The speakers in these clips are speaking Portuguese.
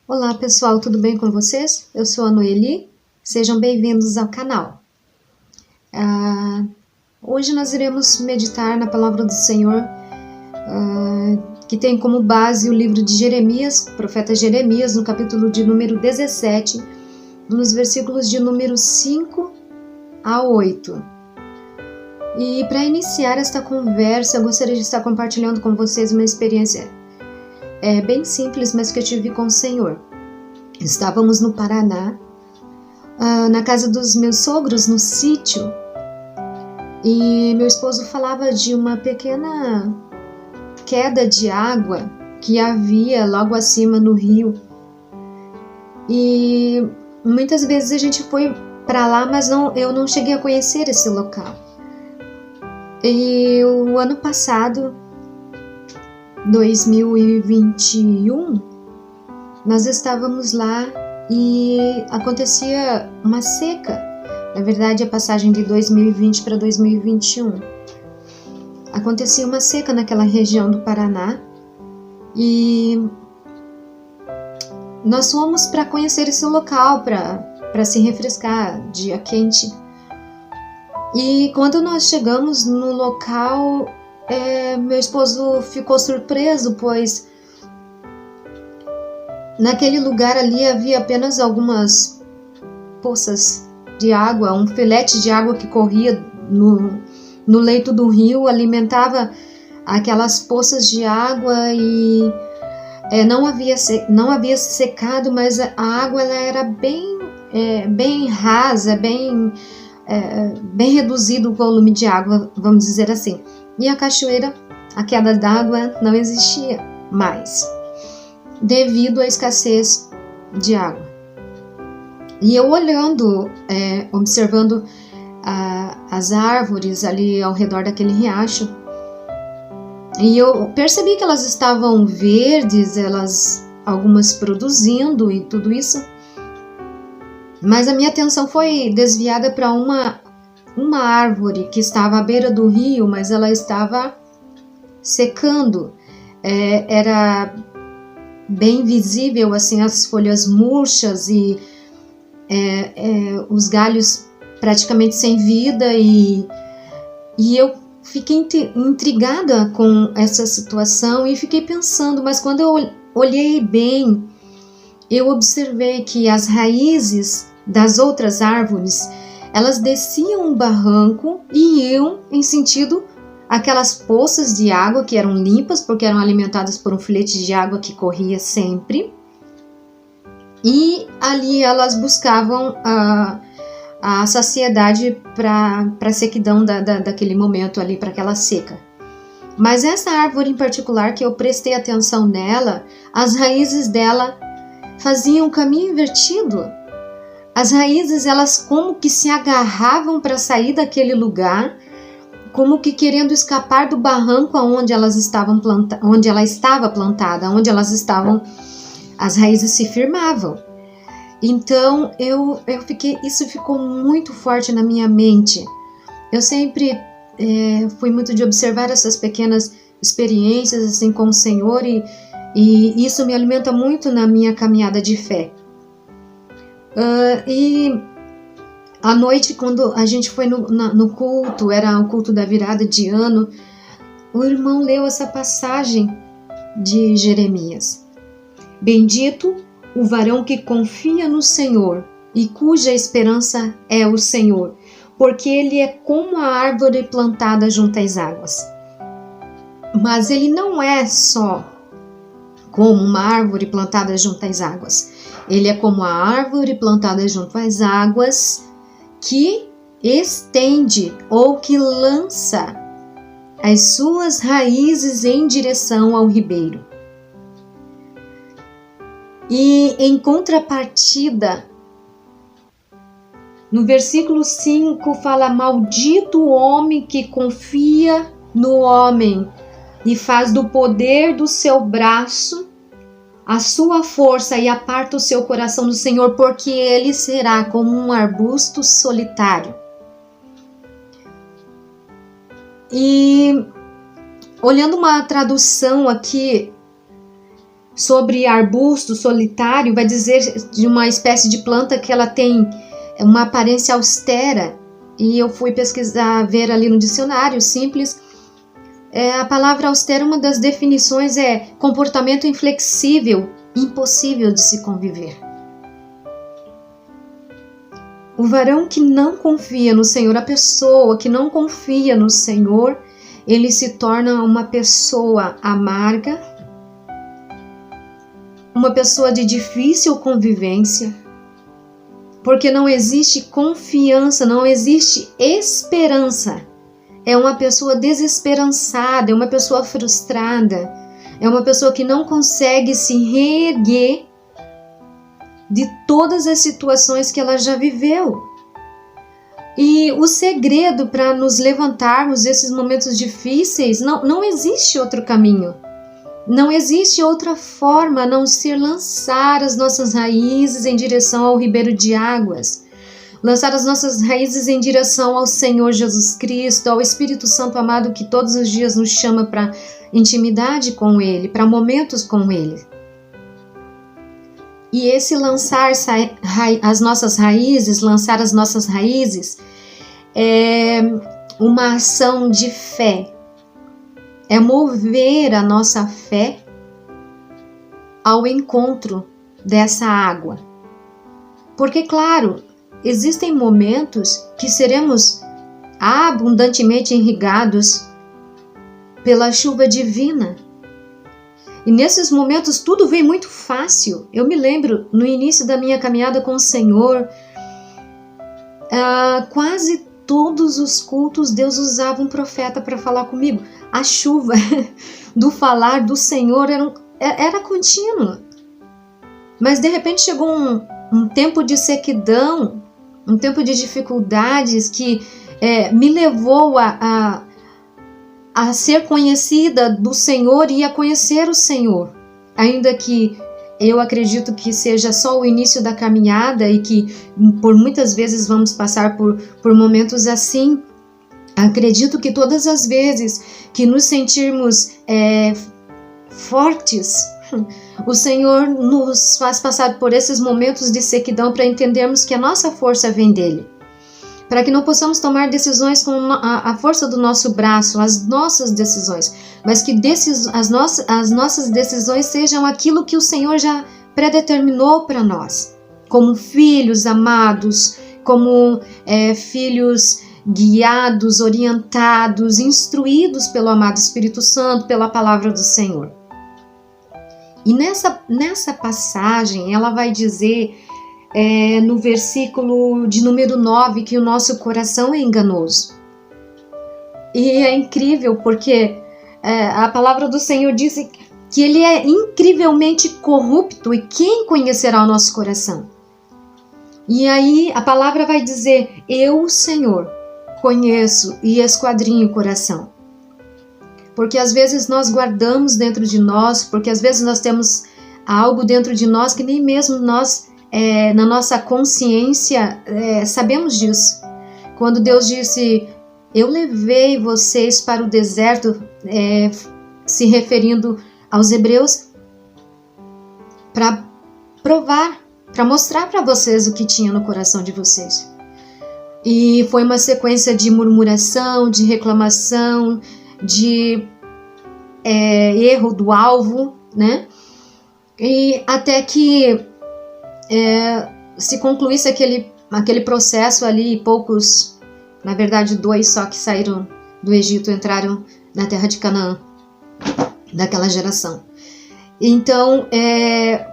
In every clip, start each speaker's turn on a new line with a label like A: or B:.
A: Olá pessoal, tudo bem com vocês? Eu sou a Noeli, sejam bem-vindos ao canal. Hoje nós iremos meditar na palavra do Senhor, que tem como base o livro de Jeremias, profeta Jeremias, no capítulo de número 17, nos versículos de número 5 a 8. E para iniciar esta conversa, eu gostaria de estar compartilhando com vocês uma experiência bem simples, mas que eu tive com o Senhor. Estávamos no Paraná, na casa dos meus sogros, no sítio, e meu esposo falava de uma pequena queda de água que havia logo acima no rio. E muitas vezes a gente foi para lá, mas eu não cheguei a conhecer esse local. E o ano passado, 2021, nós estávamos lá e acontecia uma seca. Na verdade, a passagem de 2020 para 2021. Acontecia uma seca naquela região do Paraná e nós fomos para conhecer esse local, para se refrescar, dia quente. E quando nós chegamos no local, meu esposo ficou surpreso, pois naquele lugar ali havia apenas algumas poças de água, um filete de água que corria no leito do rio, alimentava aquelas poças de água e não havia secado, mas a água ela era bem rasa, bem reduzido o volume de água, vamos dizer assim. E a cachoeira, a queda d'água não existia mais, devido à escassez de água. E eu olhando, observando as árvores ali ao redor daquele riacho, e eu percebi que elas estavam verdes, algumas produzindo e tudo isso, mas a minha atenção foi desviada para uma árvore que estava à beira do rio, mas ela estava secando. Era bem visível assim as folhas murchas e os galhos praticamente sem vida, e eu fiquei intrigada com essa situação e fiquei pensando, mas quando eu olhei bem, eu observei que as raízes das outras árvores, elas desciam um barranco e iam em sentido aquelas poças de água que eram limpas, porque eram alimentadas por um filete de água que corria sempre. E ali elas buscavam a saciedade para a sequidão daquele momento ali, para aquela seca. Mas essa árvore em particular, que eu prestei atenção nela, as raízes dela faziam um caminho invertido. As raízes, elas como que se agarravam para sair daquele lugar, como que querendo escapar do barranco onde ela estava plantada, onde elas estavam, as raízes se firmavam. Então isso ficou muito forte na minha mente. Eu sempre fui muito de observar essas pequenas experiências assim com o Senhor, e isso me alimenta muito na minha caminhada de fé. E à noite, quando a gente foi no culto, era o culto da virada de ano, o irmão leu essa passagem de Jeremias. Bendito o varão que confia no Senhor e cuja esperança é o Senhor, porque ele é como a árvore plantada junto às águas. Mas ele não é só como uma árvore plantada junto às águas. Ele é como a árvore plantada junto às águas que estende ou que lança as suas raízes em direção ao ribeiro. E em contrapartida, no versículo 5 fala: maldito o homem que confia no homem e faz do poder do seu braço a sua força e aparta o seu coração do Senhor, porque ele será como um arbusto solitário. E olhando uma tradução aqui sobre arbusto solitário, vai dizer de uma espécie de planta que ela tem uma aparência austera. E eu fui pesquisar, ver ali no dicionário simples. A palavra austera, uma das definições é comportamento inflexível, impossível de se conviver. O varão que não confia no Senhor, a pessoa que não confia no Senhor, ele se torna uma pessoa amarga, uma pessoa de difícil convivência, porque não existe confiança, não existe esperança. É uma pessoa desesperançada, é uma pessoa frustrada, é uma pessoa que não consegue se reerguer de todas as situações que ela já viveu. E o segredo para nos levantarmos desses momentos difíceis, não existe outro caminho. Não existe outra forma a não ser lançar as nossas raízes em direção ao ribeiro de águas. Lançar as nossas raízes em direção ao Senhor Jesus Cristo, ao Espírito Santo amado que todos os dias nos chama para intimidade com Ele, para momentos com Ele. E esse lançar as nossas raízes, é uma ação de fé. É mover a nossa fé ao encontro dessa água. Porque, claro, existem momentos que seremos abundantemente irrigados pela chuva divina. E nesses momentos tudo vem muito fácil. Eu me lembro, no início da minha caminhada com o Senhor, quase todos os cultos Deus usava um profeta para falar comigo. A chuva do falar do Senhor era contínua. Mas de repente chegou um tempo de sequidão, um tempo de dificuldades que me levou a ser conhecida do Senhor e a conhecer o Senhor. Ainda que eu acredito que seja só o início da caminhada e que por muitas vezes vamos passar por momentos assim, acredito que todas as vezes que nos sentirmos fortes, o Senhor nos faz passar por esses momentos de sequidão para entendermos que a nossa força vem dele. Para que não possamos tomar decisões com a força do nosso braço, as nossas decisões, mas que as nossas decisões sejam aquilo que o Senhor já predeterminou para nós, como filhos amados, como filhos guiados, orientados, instruídos pelo amado Espírito Santo, pela palavra do Senhor. E nessa passagem ela vai dizer no versículo de número 9 que o nosso coração é enganoso. E é incrível porque a palavra do Senhor diz que ele é incrivelmente corrupto e quem conhecerá o nosso coração? E aí a palavra vai dizer, eu, Senhor, conheço e esquadrinho o coração. Porque às vezes nós guardamos dentro de nós, porque às vezes nós temos algo dentro de nós que nem mesmo nós na nossa consciência sabemos disso. Quando Deus disse, eu levei vocês para o deserto, se referindo aos hebreus, para provar, para mostrar para vocês o que tinha no coração de vocês. E foi uma sequência de murmuração, de reclamação, de erro do alvo, né? E até que se concluísse aquele processo ali, poucos, na verdade 2 só que saíram do Egito, entraram na terra de Canaã, daquela geração. Então,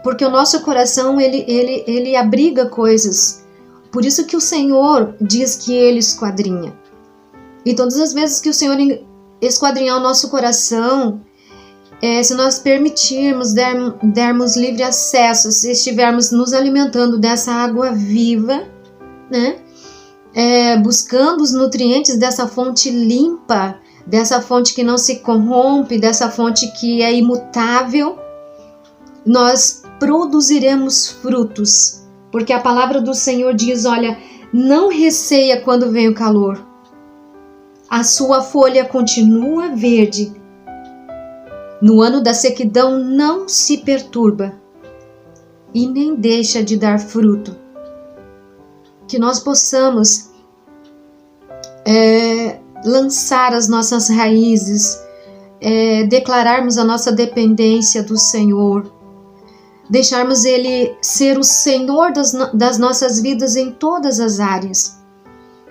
A: porque o nosso coração, ele abriga coisas, por isso que o Senhor diz que ele esquadrinha. E todas as vezes que o Senhor esquadrinhar o nosso coração, se nós permitirmos, dermos livre acesso, se estivermos nos alimentando dessa água viva, né? Buscando os nutrientes dessa fonte limpa, dessa fonte que não se corrompe, dessa fonte que é imutável, nós produziremos frutos, porque a palavra do Senhor diz, olha, não receia quando vem o calor, a sua folha continua verde, no ano da sequidão não se perturba e nem deixa de dar fruto. Que nós possamos lançar as nossas raízes, declararmos a nossa dependência do Senhor, deixarmos Ele ser o Senhor das nossas vidas em todas as áreas,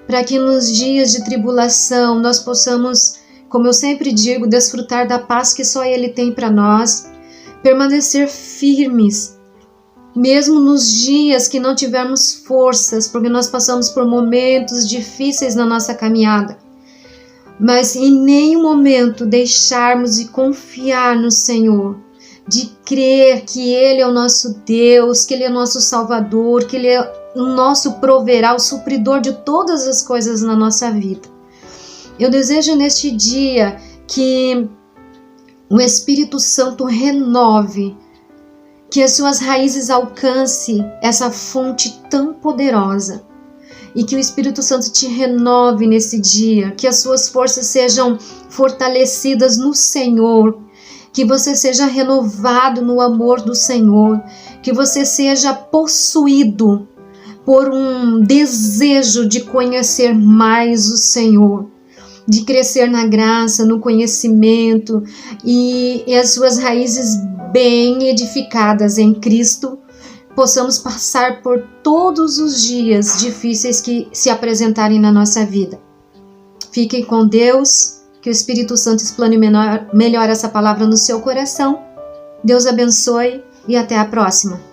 A: para que nos dias de tribulação nós possamos, como eu sempre digo, desfrutar da paz que só Ele tem para nós, permanecer firmes, mesmo nos dias que não tivermos forças, porque nós passamos por momentos difíceis na nossa caminhada, mas em nenhum momento deixarmos de confiar no Senhor, de crer que Ele é o nosso Deus, que Ele é o nosso Salvador, que Ele é o nosso proverá, o supridor de todas as coisas na nossa vida. Eu desejo neste dia que o Espírito Santo renove, que as suas raízes alcancem essa fonte tão poderosa e que o Espírito Santo te renove nesse dia, que as suas forças sejam fortalecidas no Senhor, que você seja renovado no amor do Senhor, que você seja possuído por um desejo de conhecer mais o Senhor, de crescer na graça, no conhecimento e as suas raízes bem edificadas em Cristo, possamos passar por todos os dias difíceis que se apresentarem na nossa vida. Fiquem com Deus, que o Espírito Santo explane melhor essa palavra no seu coração. Deus abençoe e até a próxima.